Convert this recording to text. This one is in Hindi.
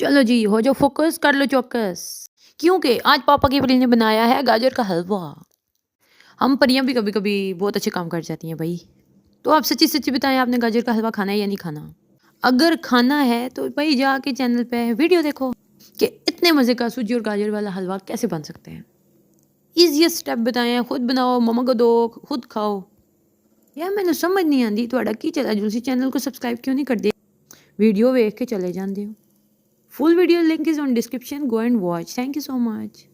चलो जी, हो जाओ फोकस, कर लो चौकस। क्योंकि आज पापा की परी ने बनाया है गाजर का हलवा। हम परियां भी कभी कभी बहुत अच्छे काम कर जाती हैं भाई। तो आप सच्ची सच्ची बताएं, आपने गाजर का हलवा खाना है या नहीं खाना? अगर खाना है तो भाई जाके चैनल पे वीडियो देखो कि इतने मज़े का सूजी और गाजर वाला हलवा कैसे बन सकते हैं। ईजीएस्ट स्टेप बताएं, खुद बनाओ, मम्मा को दो, खुद खाओ। यार मैंने समझ नहीं आती थोड़ा की चला जुलसी चैनल को सब्सक्राइब क्यों नहीं कर दे? वीडियो देख के चले जाते हो। Full video link is on description, go and watch. Thank you so much.